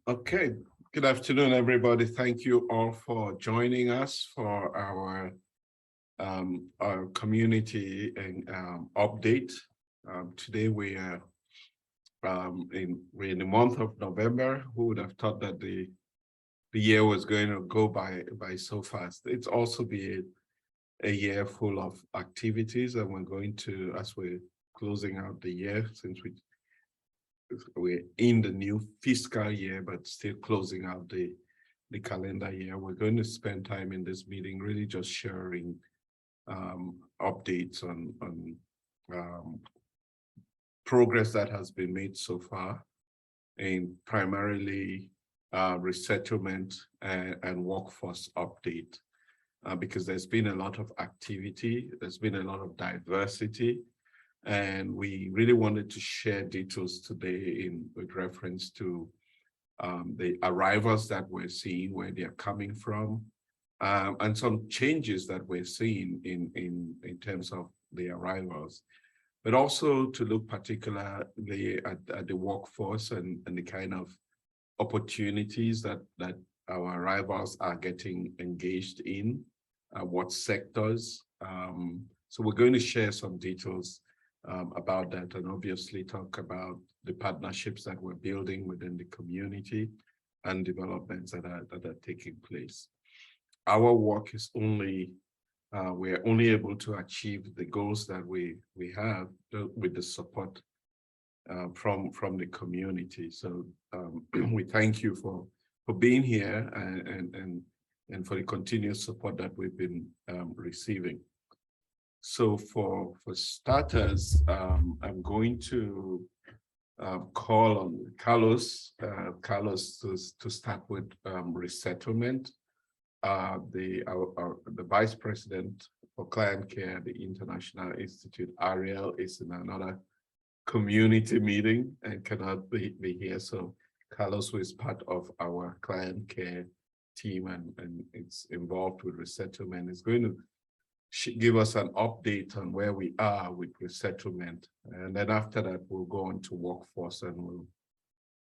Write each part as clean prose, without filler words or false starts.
Okay, good afternoon, everybody. Thank you all for joining us for our community and update. Today we're in the month of November. Who would have thought that the year was going to go by so fast? It's also been a year full of activities, and we're going to, as we're closing out the year, since we're in the new fiscal year, but still closing out the calendar year. We're going to spend time in this meeting really just sharing updates on progress that has been made so far, and primarily resettlement and workforce update, because there's been a lot of activity, there's been a lot of diversity. And we really wanted to share details today with reference to the arrivals that we're seeing, where they're coming from, and some changes that we're seeing in terms of the arrivals, but also to look particularly at the workforce and the kind of opportunities that our arrivals are getting engaged in, what sectors. So we're going to share some details about that, and obviously talk about the partnerships that we're building within the community and developments that are taking place. Our work is we're only able to achieve the goals that we have with the support from the community. So we thank you for being here and for the continuous support that we've been receiving. So for starters, I'm going to call on Carlos to start with resettlement. The Vice President for Client Care, the International Institute, Ariel, is in another community meeting and cannot be here. So Carlos, who is part of our client care team and it's involved with resettlement, is going to give us an update on where we are with resettlement. And then after that, we'll go on to workforce, and we'll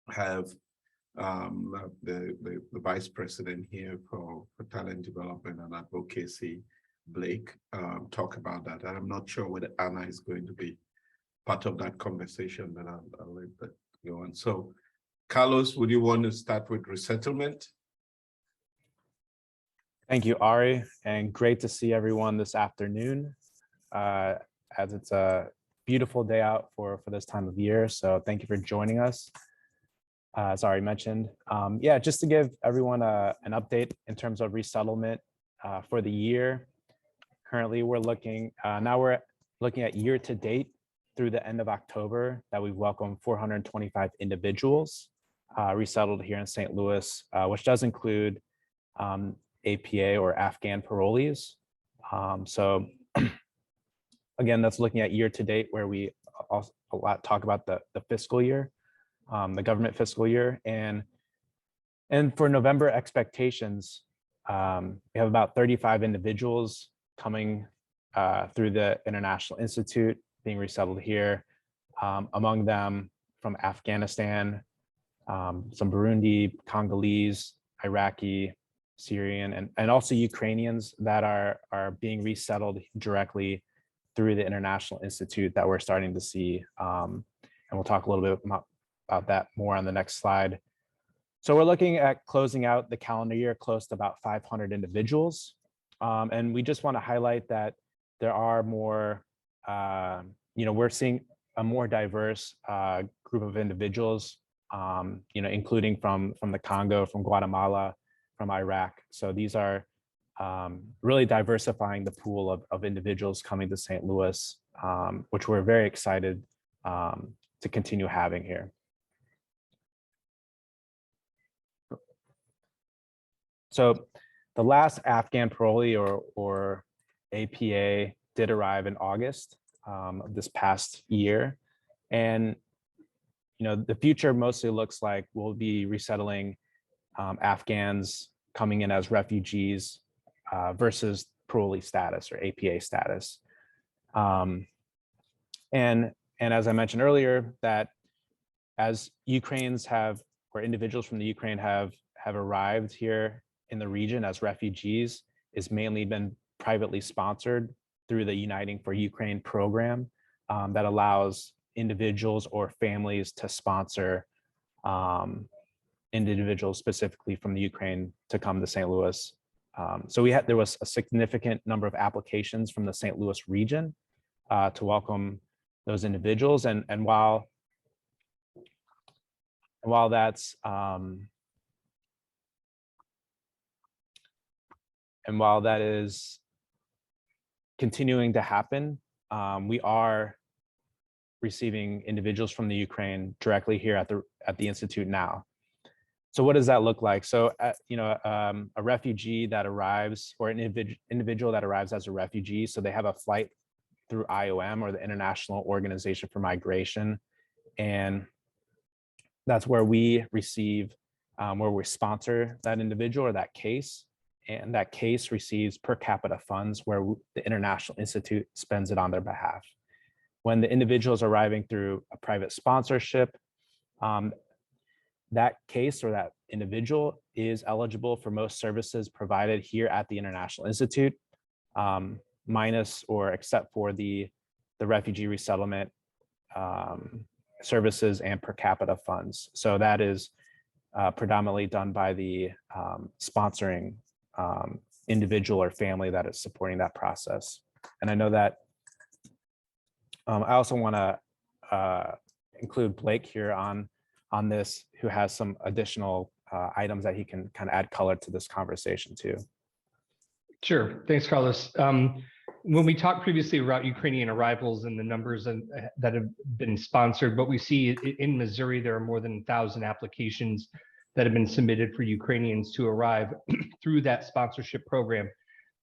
have the Vice President here for talent development and advocacy, Blake, talk about that. And I'm not sure whether Anna is going to be part of that conversation, but I'll let that go on. So Carlos, would you want to start with resettlement? Thank you, Ari, and great to see everyone this afternoon, as it's a beautiful day out for this time of year. So thank you for joining us. As Ari mentioned, yeah, just to give everyone an update in terms of resettlement for the year. Currently, we're looking at year to date through the end of October that we've welcomed 425 individuals resettled here in St. Louis, which does include APA or Afghan parolees. So again, that's looking at year to date, where we also talk about the fiscal year, the government fiscal year. And for November expectations, we have about 35 individuals coming through the International Institute being resettled here, among them from Afghanistan, some Burundi, Congolese, Iraqi, Syrian, and also Ukrainians that are being resettled directly through the International Institute that we're starting to see. And we'll talk a little bit about that more on the next slide. So we're looking at closing out the calendar year close to about 500 individuals. And we just want to highlight that there are more, we're seeing a more diverse group of individuals, including from the Congo, from Guatemala, from Iraq. So these are really diversifying the pool of individuals coming to St. Louis, which we're very excited to continue having here. So the last Afghan parolee or APA did arrive in August of this past year. And the future mostly looks like we'll be resettling Afghans coming in as refugees versus parolee status or APA status. And as I mentioned earlier, that as Ukrainians have where individuals from the Ukraine have arrived here in the region as refugees is mainly been privately sponsored through the Uniting for Ukraine program that allows individuals or families to sponsor individuals specifically from the Ukraine to come to St. Louis. So there was a significant number of applications from the St. Louis region to welcome those individuals. And while that's and while that is continuing to happen, we are receiving individuals from the Ukraine directly here at the Institute now. So what does that look like? So, a refugee that arrives, or an individual that arrives as a refugee, so they have a flight through IOM, or the International Organization for Migration, and that's where we receive, where we sponsor that individual or that case, and that case receives per capita funds where the International Institute spends it on their behalf. When the individual is arriving through a private sponsorship, that case or that individual is eligible for most services provided here at the International Institute, minus or except for the refugee resettlement services and per capita funds. So that is predominantly done by the sponsoring individual or family that is supporting that process. And I know that I also want to include Blake here on this, who has some additional items that he can kind of add color to this conversation too. Sure. Thanks, Carlos. When we talked previously about Ukrainian arrivals and the numbers that have been sponsored, what we see in Missouri, there are more than 1,000 applications that have been submitted for Ukrainians to arrive through that sponsorship program.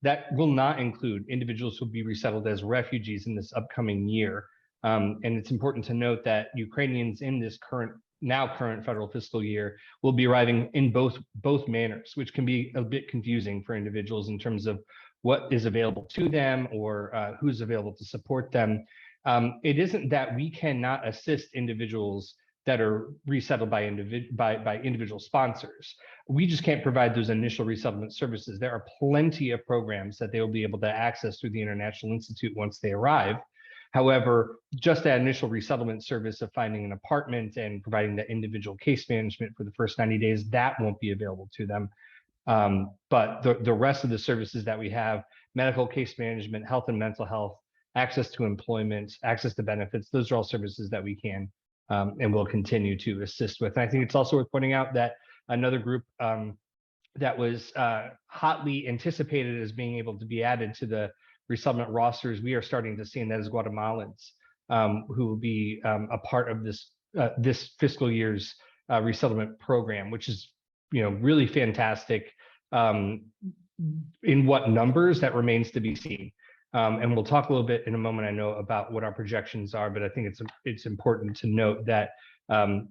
That will not include individuals who will be resettled as refugees in this upcoming year. And it's important to note that Ukrainians in this current federal fiscal year will be arriving in both manners, which can be a bit confusing for individuals in terms of what is available to them or who's available to support them. It isn't that we cannot assist individuals that are resettled by individual sponsors. We just can't provide those initial resettlement services. There are plenty of programs that they will be able to access through the International Institute once they arrive. However, just that initial resettlement service of finding an apartment and providing that individual case management for the first 90 days, that won't be available to them. But the rest of the services that we have, medical case management, health and mental health, access to employment, access to benefits, those are all services that we can and will continue to assist with. And I think it's also worth pointing out that another group that was hotly anticipated as being able to be added to the resettlement rosters, we are starting to see, and that is Guatemalans, who will be a part of this fiscal year's resettlement program, which is really fantastic. In what numbers, that remains to be seen. And we'll talk a little bit in a moment, I know, about what our projections are, but I think it's important to note that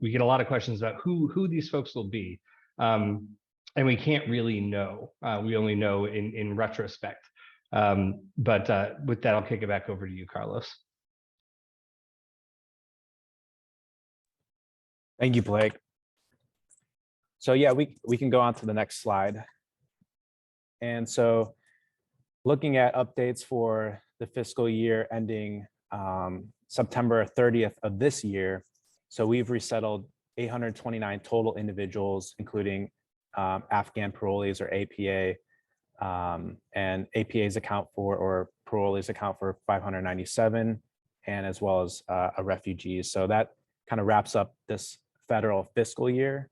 we get a lot of questions about who these folks will be. And we can't really know. We only know in retrospect. But with that, I'll kick it back over to you, Carlos. Thank you, Blake. So yeah, we can go on to the next slide. And so looking at updates for the fiscal year ending September 30th of this year. So we've resettled 829 total individuals, including Afghan parolees or APA, and APAs account for, or parolees account for 597, and as well as refugees. So that kind of wraps up this federal fiscal year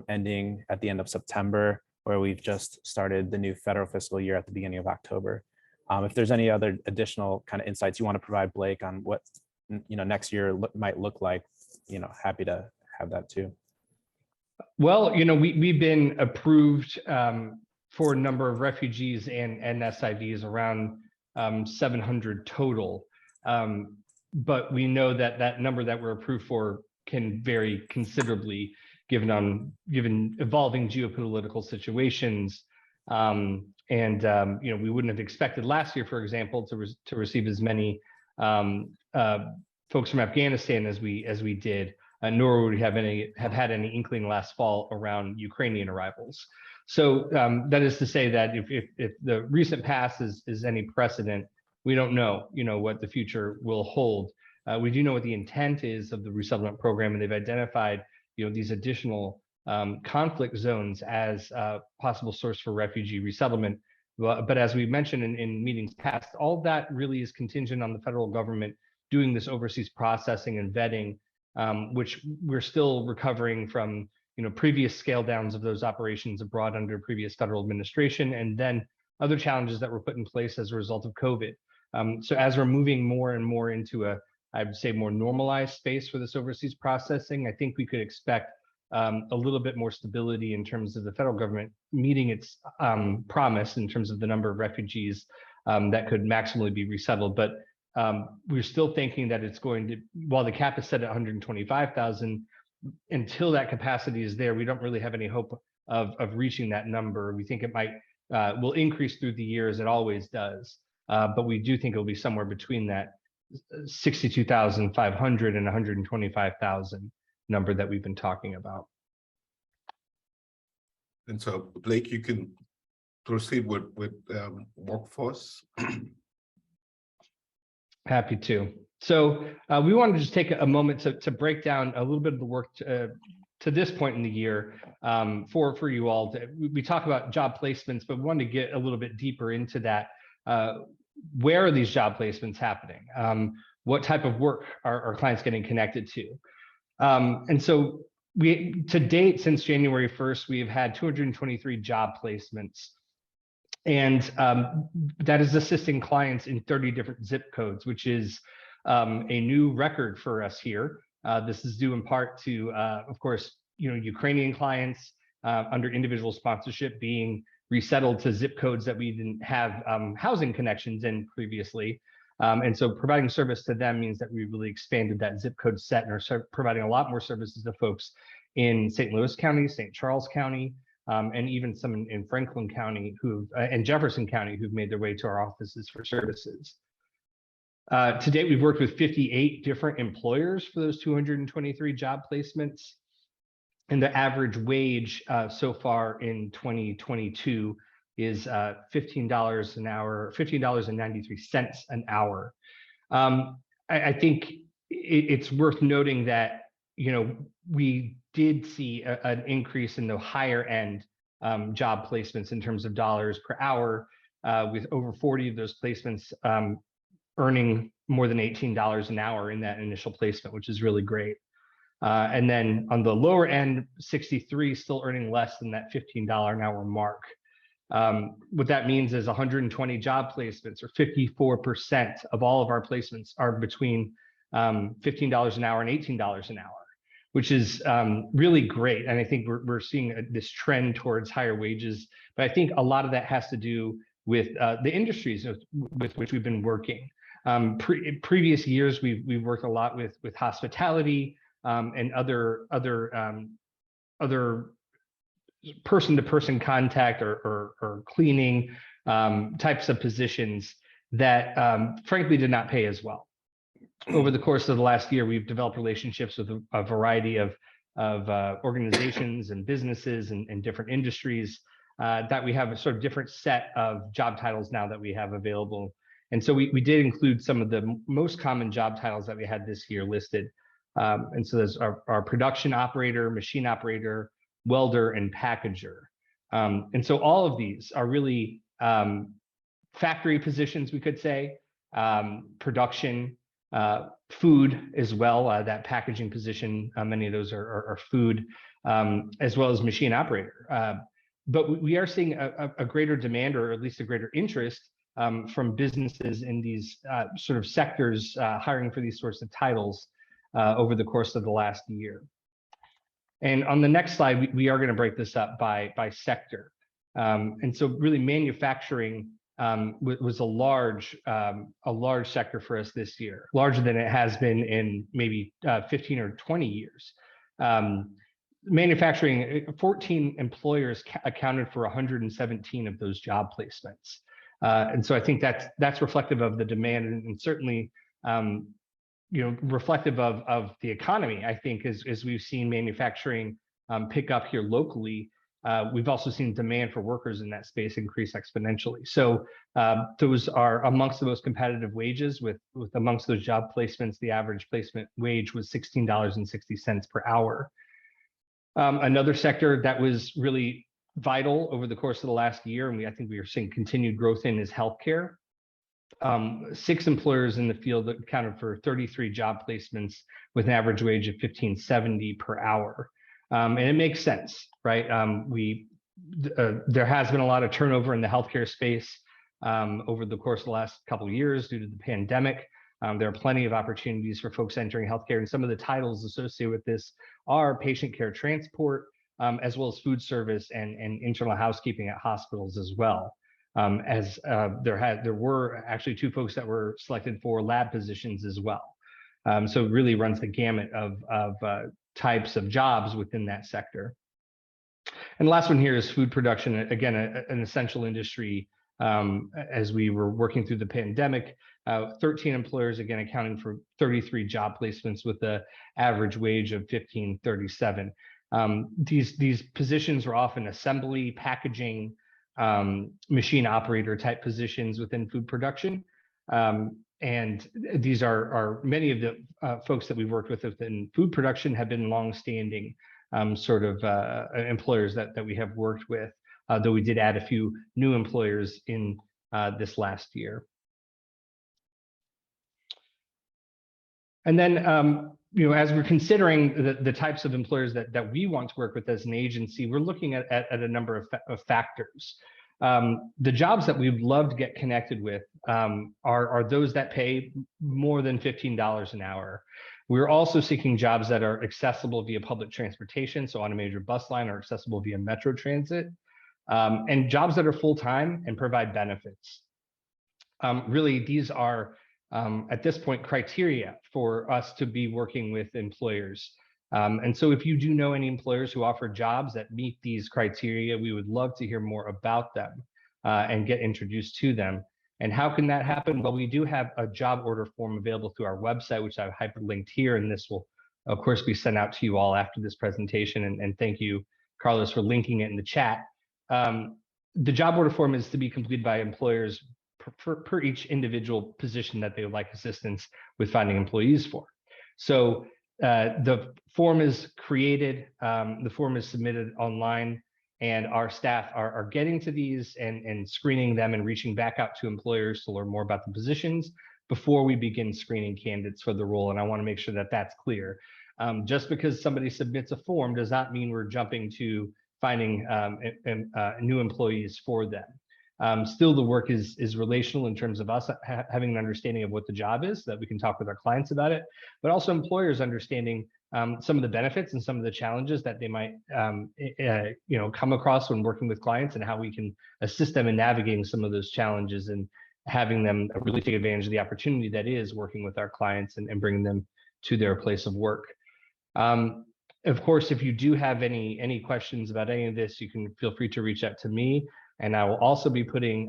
ending at the end of September, where we've just started the new federal fiscal year at the beginning of October. If there's any other additional kind of insights you want to provide, Blake, on what next year might look like, happy to have that too. Well, we've been approved for a number of refugees and SIVs, around 700 total. But we know that number that we're approved for can vary considerably given evolving geopolitical situations. We wouldn't have expected last year, for example, to receive as many folks from Afghanistan as we did. nor would we have had any inkling last fall around Ukrainian arrivals. So that is to say that if the recent past is any precedent, we don't know, what the future will hold. We do know what the intent is of the resettlement program, and they've identified, these additional conflict zones as a possible source for refugee resettlement. But as we mentioned in meetings past, all that really is contingent on the federal government doing this overseas processing and vetting, which we're still recovering from, previous scale downs of those operations abroad under previous federal administration, and then other challenges that were put in place as a result of COVID. So as we're moving more and more into I would say, more normalized space for this overseas processing, I think we could expect a little bit more stability in terms of the federal government meeting its promise in terms of the number of refugees that could maximally be resettled. But we're still thinking that it's going to, while the cap is set at 125,000, until that capacity is there, we don't really have any hope of reaching that number. We think it will increase through the year, as it always does. But we do think it'll be somewhere between that 62,500 and 125,000 number that we've been talking about. And so, Blake, you can proceed with workforce. Happy to. So we wanted to just take a moment to break down a little bit of the work to this point in the year for you all. We talk about job placements, but we wanted to get a little bit deeper into that. Where are these job placements happening? What type of work are clients getting connected to? And so to date, since January 1st, we have had 223 job placements. And that is assisting clients in 30 different zip codes, which is a new record for us here. This is due in part to, of course, Ukrainian clients under individual sponsorship being resettled to zip codes that we didn't have housing connections in previously. And so providing service to them means that we really expanded that zip code set and are providing a lot more services to folks in St. Louis County, St. Charles County, and even some in Franklin County and Jefferson County who've made their way to our offices for services. To date, we've worked with 58 different employers for those 223 job placements. And the average wage so far in 2022 is $15 an hour, $15.93 an hour. I think it's worth noting that, we did see an increase in the higher end job placements in terms of dollars per hour, with over 40 of those placements earning more than $18 an hour in that initial placement, which is really great. And then on the lower end, 63 still earning less than that $15 an hour mark. What that means is 120 job placements, or 54% of all of our placements, are between $15 an hour and $18 an hour, which is really great. And I think we're seeing this trend towards higher wages. But I think a lot of that has to do with the industries with which we've been working. In previous years, we've worked a lot with hospitality and other person-to-person contact or cleaning types of positions that frankly did not pay as well. Over the course of the last year, we've developed relationships with a variety of organizations and businesses and different industries that we have a sort of different set of job titles now that we have available. And so we did include some of the most common job titles that we had this year listed. And so there's our production operator, machine operator, welder, and packager. And so all of these are really factory positions, we could say, production, food as well, that packaging position, many of those are food, as well as machine operator. But we are seeing a greater demand, or at least a greater interest from businesses in these sort of sectors hiring for these sorts of titles over the course of the last year. And on the next slide, we are going to break this up by sector. And so really manufacturing was a large sector for us this year, larger than it has been in maybe 15 or 20 years. Manufacturing, 14 employers accounted for 117 of those job placements. And so I think that's reflective of the demand, and certainly reflective of the economy. I think as we've seen manufacturing pick up here locally, we've also seen demand for workers in that space increase exponentially. So those are amongst the most competitive wages. With amongst those job placements, the average placement wage was $16.60 per hour. Another sector that was really vital over the course of the last year, and I think we are seeing continued growth in, is healthcare. 6 employers in the field that accounted for 33 job placements with an average wage of $15.70 per hour. And it makes sense, right? There has been a lot of turnover in the healthcare space over the course of the last couple of years due to the pandemic. There are plenty of opportunities for folks entering healthcare, and some of the titles associated with this are patient care transport, as well as food service and internal housekeeping at hospitals as well. There were actually 2 folks that were selected for lab positions as well. So it really runs the gamut of types of jobs within that sector. And the last one here is food production, again, an essential industry. As we were working through the pandemic, 13 employers, again, accounting for 33 job placements with an average wage of $15.37. These positions were often assembly, packaging, machine operator type positions within food production. And these are many of the folks that we've worked with within food production have been longstanding employers that we have worked with, though we did add a few new employers in this last year. And then, as we're considering the types of employers that we want to work with as an agency, we're looking at a number of factors. The jobs that we'd love to get connected with are those that pay more than $15 an hour. We're also seeking jobs that are accessible via public transportation, so on a major bus line, or accessible via metro transit, and jobs that are full-time and provide benefits. Really, these are, at this point, criteria for us to be working with employers. And so if you do know any employers who offer jobs that meet these criteria, we would love to hear more about them and get introduced to them. And how can that happen? Well, we do have a job order form available through our website, which I've hyperlinked here, and this will, of course, be sent out to you all after this presentation. And thank you, Carlos, for linking it in the chat. The job order form is to be completed by employers per each individual position that they would like assistance with finding employees for. So the form is created, the form is submitted online, and our staff are getting to these and screening them and reaching back out to employers to learn more about the positions before we begin screening candidates for the role. And I want to make sure that that's clear. Just because somebody submits a form does not mean we're jumping to finding new employees for them. Still, the work is relational in terms of us having an understanding of what the job is, so that we can talk with our clients about it, but also employers understanding some of the benefits and some of the challenges that they might come across when working with clients, and how we can assist them in navigating some of those challenges and having them really take advantage of the opportunity that is working with our clients and bringing them to their place of work. Of course, if you do have any questions about any of this, you can feel free to reach out to me. And I will also be putting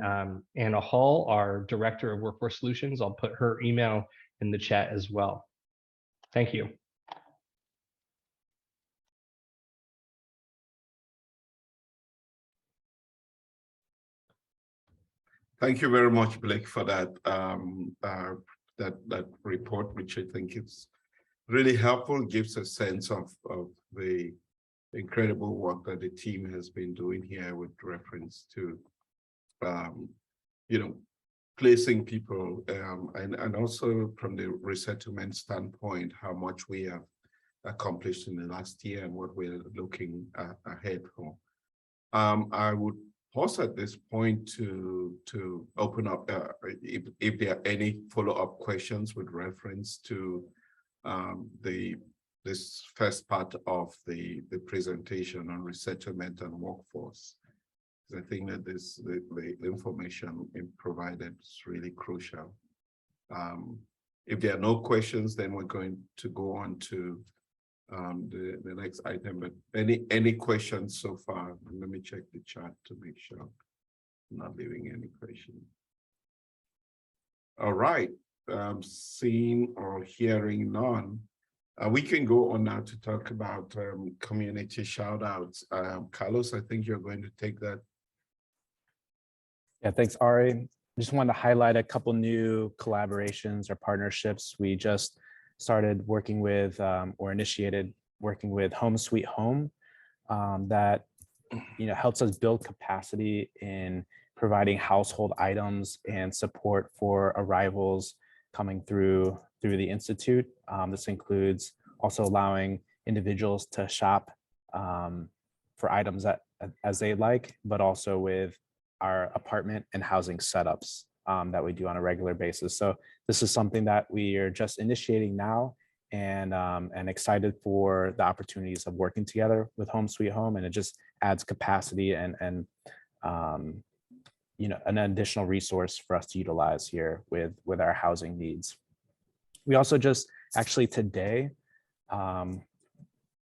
Anna Hall, our Director of Workforce Solutions, I'll put her email in the chat as well. Thank you. Thank you very much, Blake, for that that report, which I think is really helpful, gives a sense of the incredible work that the team has been doing here with reference to, placing people, and also from the resettlement standpoint, how much we have accomplished in the last year and what we're looking ahead for. I would pause at this point to open up if there are any follow-up questions with reference to this first part of the presentation on resettlement and workforce. I think that the information provided is really crucial. If there are no questions, then we're going to go on to the next item. But any questions so far? Let me check the chat to make sure I'm not leaving any questions. All right. seeing or hearing none, we can go on now to talk about community shout outs. Carlos, I think you're going to take that. Yeah, thanks, Ari. Just wanted to highlight a couple new collaborations or partnerships. We just started working with or initiated working with Home Sweet Home that helps us build capacity in providing household items and support for arrivals coming through the Institute. This includes also allowing individuals to shop for items as they like, but also with our apartment and housing setups that we do on a regular basis. So this is something that we are just initiating now, and excited for the opportunities of working together with Home Sweet Home, and it just adds capacity and an additional resource for us to utilize here with our housing needs. We also just actually today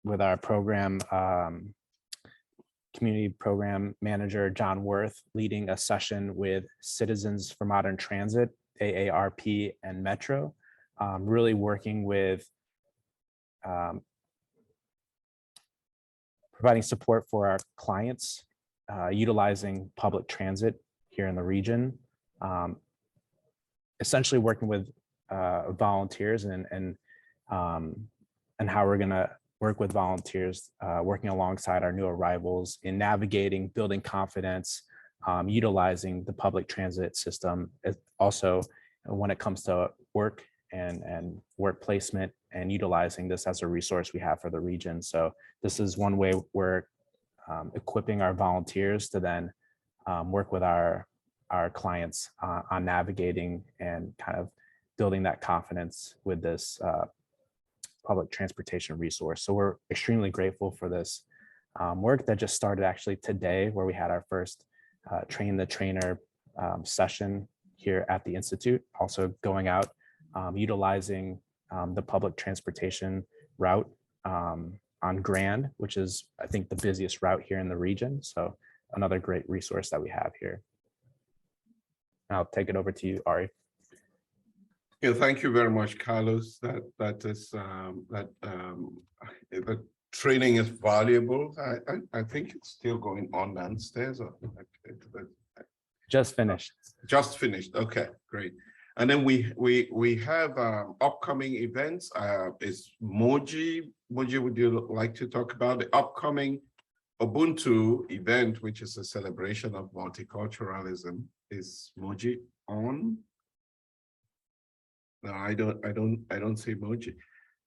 with our program community program manager John Worth leading a session with Citizens for Modern Transit, AARP, and Metro, really working with providing support for our clients utilizing public transit here in the region, essentially working with volunteers and how we're going to work with volunteers, working alongside our new arrivals in navigating, building confidence, utilizing the public transit system. Also, when it comes to work and work placement and utilizing this as a resource we have for the region. So this is one way we're equipping our volunteers to then work with our clients on navigating and kind of building that confidence with this public transportation resource. So we're extremely grateful for this work that just started actually today, where we had our first train the trainer session here at the Institute, also going out, utilizing the public transportation route on Grand, which is, I think, the busiest route here in the region. So another great resource that we have here. I'll take it over to you, Ari. Yeah, thank you very much, Carlos. The training is valuable. I think it's still going on downstairs. Just finished. Just finished. Okay, great. And then we have upcoming events. Is Moji, would you like to talk about the upcoming Ubuntu event, which is a celebration of multiculturalism? Is Moji on? No, I don't see Moji.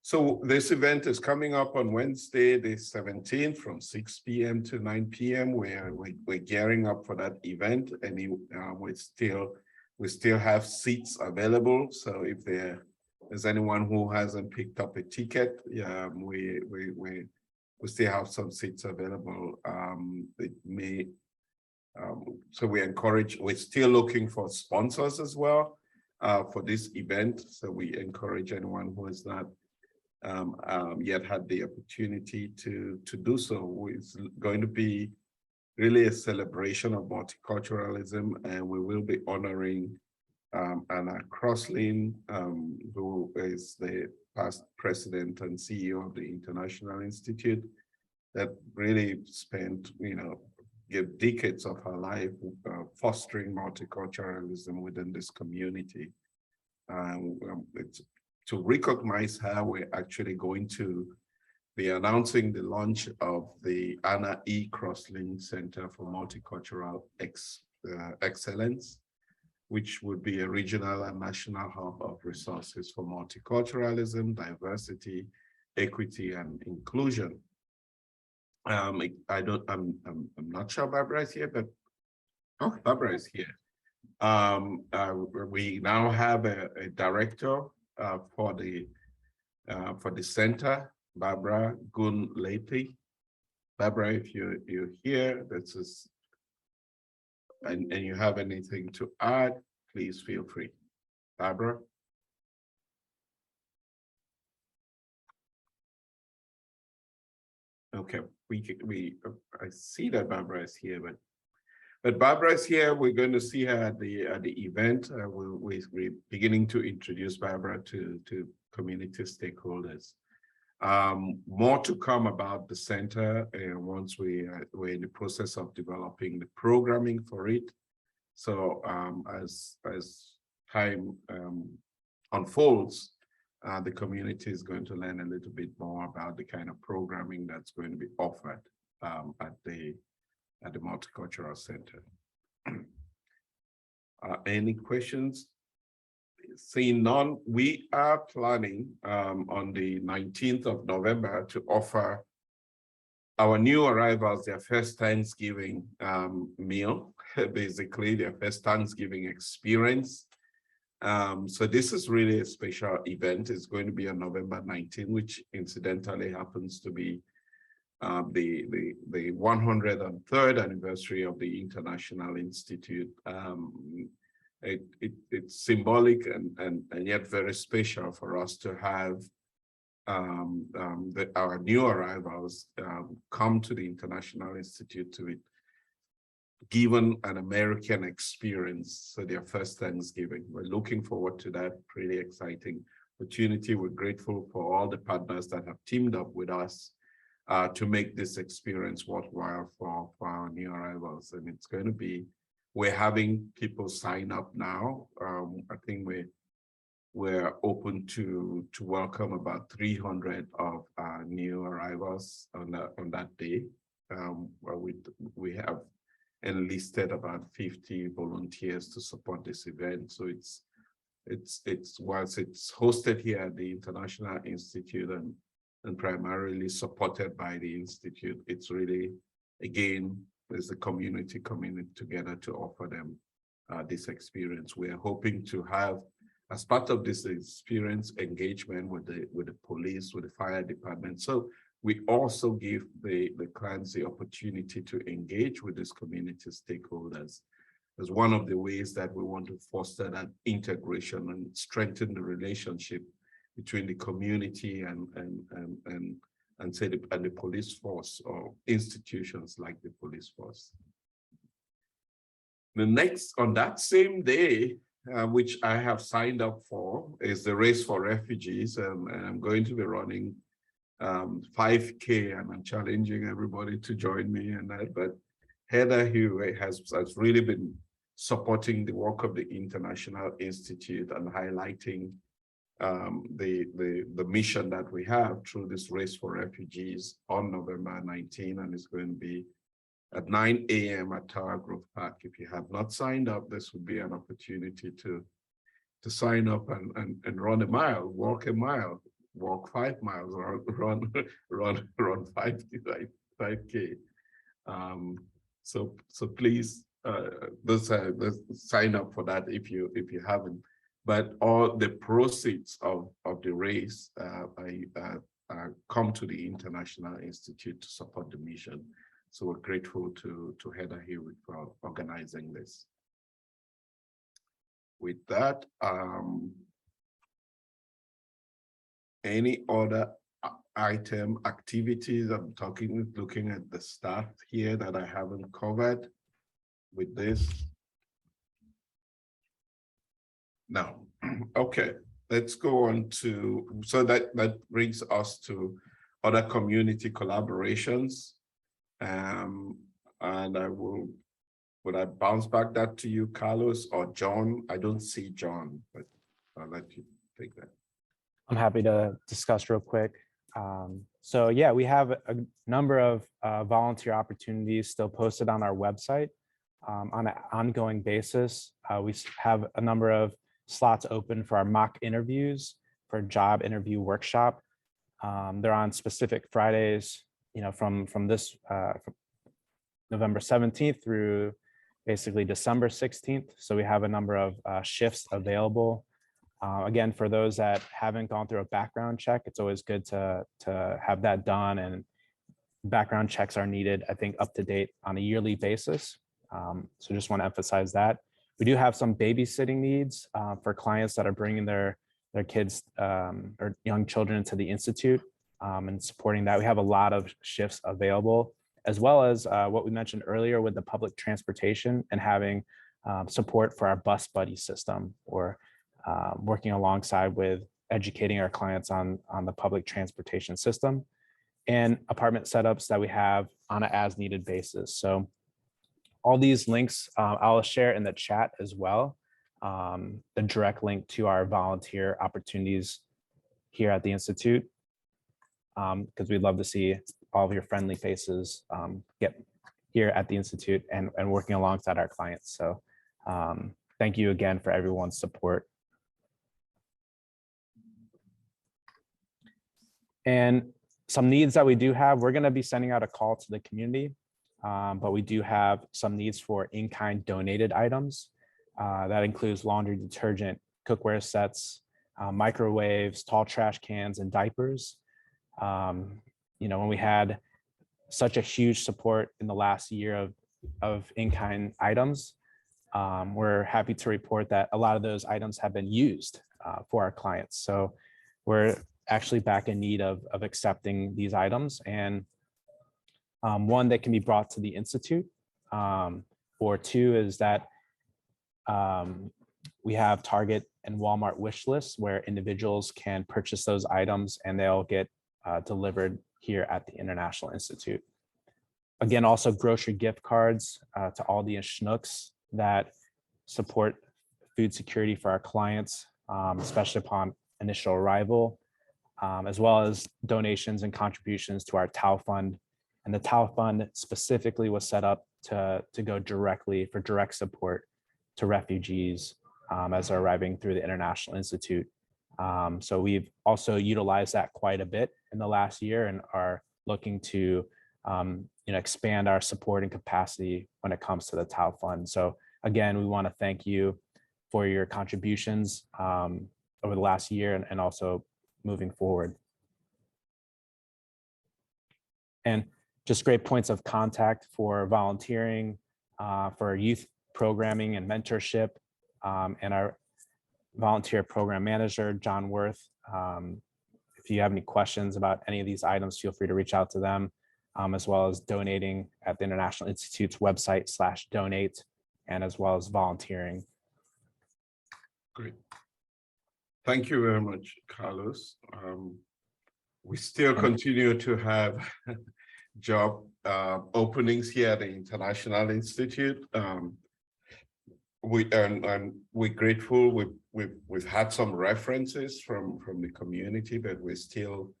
So this event is coming up on Wednesday, the 17th, from 6 p.m. to 9 p.m. We're gearing up for that event, and we still have seats available. So if there's anyone who hasn't picked up a ticket, we still have some seats available. So we're still looking for sponsors as well for this event. So we encourage anyone who has not yet had the opportunity to do so. It's going to be really a celebration of multiculturalism, and we will be honoring Anna Crosslin, who is the past president and CEO of the International Institute, that really spent, decades of her life fostering multiculturalism within this community. To recognize her, we're actually going to be announcing the launch of the Anna E. Crosslin Center for Multicultural Excellence, which would be a regional and national hub of resources for multiculturalism, diversity, equity, and inclusion. I'm not sure Barbara is here, but Barbara is here. We now have a director for the center, Barbara Gun-Lepi. Barbara, if you're here, and you have anything to add, please feel free. Barbara? Okay, I see that Barbara is here, But Barbara is here. We're going to see her at the event. We're beginning to introduce Barbara to community stakeholders. More to come about the center once we're in the process of developing the programming for it. So as time unfolds, the community is going to learn a little bit more about the kind of programming that's going to be offered at the Multicultural Center. Any questions? Seeing none, we are planning on the 19th of November to offer our new arrivals their first Thanksgiving meal, basically their first Thanksgiving experience. So this is really a special event. It's going to be on November 19th, which incidentally happens to be the 103rd anniversary of the International Institute. It's symbolic and yet very special for us to have our new arrivals come to the International Institute to be given an American experience, so their first Thanksgiving. We're looking forward to that. Pretty exciting opportunity. We're grateful for all the partners that have teamed up with us to make this experience worthwhile for our new arrivals. And it's going to be, we're having people sign up now. I think we're open to welcome about 300 of our new arrivals on that day. Where we have enlisted about 50 volunteers to support this event. So it's whilst it's hosted here at the International Institute and primarily supported by the Institute, it's really, again, there's the community coming together to offer them this experience. We are hoping to have, as part of this experience, engagement with the police, with the fire department. So we also give the clients the opportunity to engage with these community stakeholders as one of the ways that we want to foster that integration and strengthen the relationship between the community and the police force or institutions like the police force. The next, on that same day, which I have signed up for, is the Race for Refugees, and I'm going to be running 5K, and I'm challenging everybody to join me in that. But Heather Hugh has really been supporting the work of the International Institute and highlighting the mission that we have through this Race for Refugees on November 19, and it's going to be at 9 a.m. at Tower Grove Park. If you have not signed up, this would be an opportunity to sign up and run a mile, walk a mile, walk 5 miles, or run 5K. So please, sign up for that if you haven't. But all the proceeds of the race come to the International Institute to support the mission. So we're grateful to Heather Hewitt for organizing this. With that, any other item, activities? I'm looking at the stuff here that I haven't covered with this. No. Okay, let's go on to, so that brings us to other community collaborations. And would I bounce back that to you, Carlos, or John? I don't see John, but I'll let you take that. I'm happy to discuss real quick. So yeah, we have a number of volunteer opportunities still posted on our website on an ongoing basis. We have a number of slots open for our mock interviews, for job interview workshop. They're on specific Fridays, from this from November 17th through basically December 16th. So we have a number of shifts available. Again, for those that haven't gone through a background check, it's always good to have that done, and background checks are needed, I think, up to date on a yearly basis. So just want to emphasize that. We do have some babysitting needs for clients that are bringing their kids or young children to the Institute and supporting that. We have a lot of shifts available, as well as what we mentioned earlier with the public transportation and having support for our bus buddy system, or working alongside with educating our clients on the public transportation system, and apartment setups that we have on an as needed basis. So all these links I'll share in the chat as well. The direct link to our volunteer opportunities here at the Institute, because we'd love to see all of your friendly faces get here at the Institute and working alongside our clients. So thank you again for everyone's support. And some needs that we do have, we're going to be sending out a call to the community, but we do have some needs for in-kind donated items. That includes laundry detergent, cookware sets, microwaves, tall trash cans, and diapers. When we had such a huge support in the last year of in-kind items, we're happy to report that a lot of those items have been used for our clients. So we're actually back in need of accepting these items, and one that can be brought to the Institute, or two is that we have Target and Walmart wish lists where individuals can purchase those items and they'll get delivered here at the International Institute. Again, also grocery gift cards to Aldi and Schnucks that support food security for our clients, especially upon initial arrival, as well as donations and contributions to our TAO fund. And the TAO fund specifically was set up to go directly for direct support to refugees as they're arriving through the International Institute. So we've also utilized that quite a bit in the last year and are looking to expand our support and capacity when it comes to the TAO fund. So again, we want to thank you for your contributions over the last year and also moving forward. And just great points of contact for volunteering, for youth programming and mentorship, and our volunteer program manager, John Worth. If you have any questions about any of these items, feel free to reach out to them, as well as donating at the International Institute's website /donate, and as well as volunteering. Great. Thank you very much, Carlos. We still continue to have job openings here at the International Institute. We're grateful. We've had some references from the community, but we're still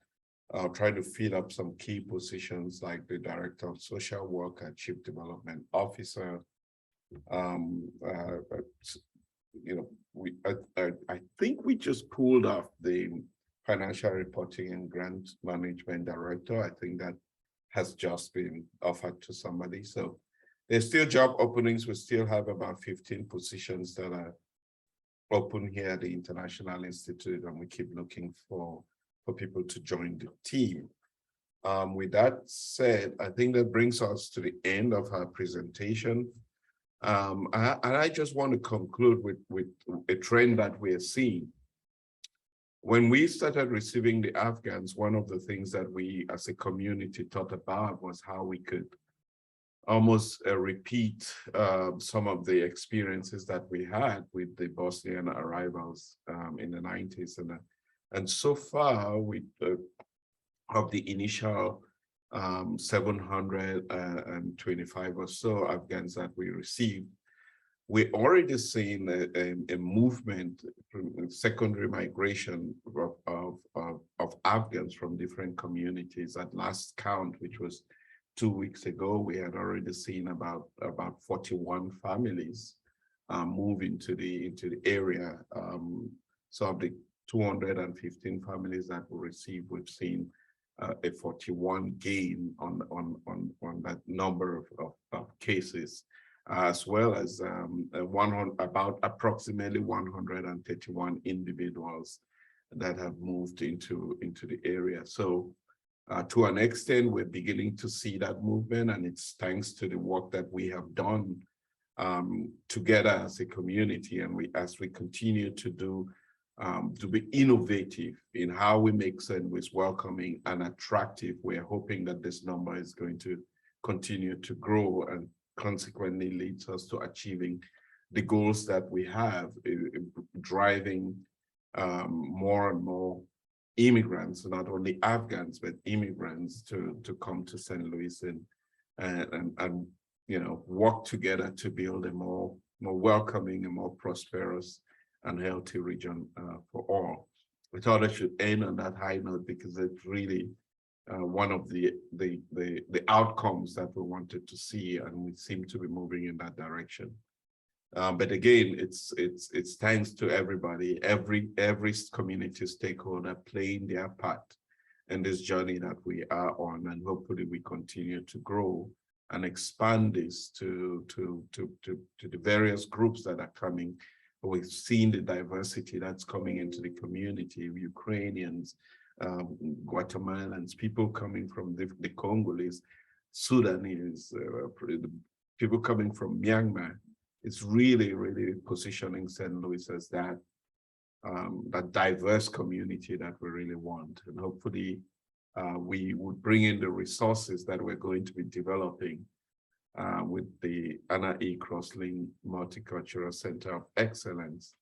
trying to fill up some key positions like the Director of Social Work and Chief Development Officer. I think we just pulled off the Financial Reporting and Grant Management Director. I think that has just been offered to somebody. So there's still job openings. We still have about 15 positions that are open here at the International Institute, and we keep looking for people to join the team. With that said, I think that brings us to the end of our presentation. And I just want to conclude with a trend that we're seeing. When we started receiving the Afghans, one of the things that we as a community thought about was how we could almost repeat some of the experiences that we had with the Bosnian arrivals in the 90s. And so far, of the initial 725 or so Afghans that we received, we're already seeing a movement from secondary migration of Afghans from different communities. At last count, which was 2 weeks ago, we had already seen about 41 families move into the area. So of the 215 families that we received, we've seen a 41 gain on that number of cases, as well as about approximately 131 individuals that have moved into the area. So to an extent, we're beginning to see that movement, and it's thanks to the work that we have done together as a community, and as we continue to do to be innovative in how we make sandwich welcoming and attractive. We're hoping that this number is going to continue to grow and consequently leads us to achieving the goals that we have, driving more and more immigrants, not only Afghans, but immigrants to come to St. Louis and you know, work together to build a more welcoming and more prosperous and healthy region for all. We thought I should end on that high note because it's really one of the outcomes that we wanted to see, and we seem to be moving in that direction. But again, it's thanks to everybody, every community stakeholder playing their part in this journey that we are on, and hopefully we continue to grow and expand this to the various groups that are coming. We've seen the diversity that's coming into the community: Ukrainians, Guatemalans, people coming from the Congolese, Sudanese, people coming from Myanmar. It's really, really positioning St. Louis as that diverse community that we really want. And hopefully we would bring in the resources that we're going to be developing with the Anna E. Crosslin Multicultural Center of Excellence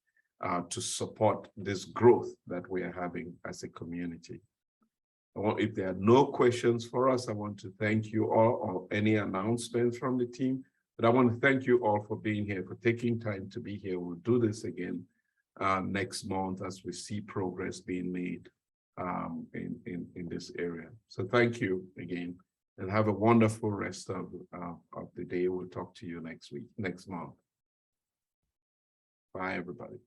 to support this growth that we are having as a community. If there are no questions for us, I want to thank you all, or any announcements from the team. But I want to thank you all for being here, for taking time to be here. We'll do this again next month as we see progress being made in this area. So thank you again, and have a wonderful rest of the day. We'll talk to you next month. Bye, everybody.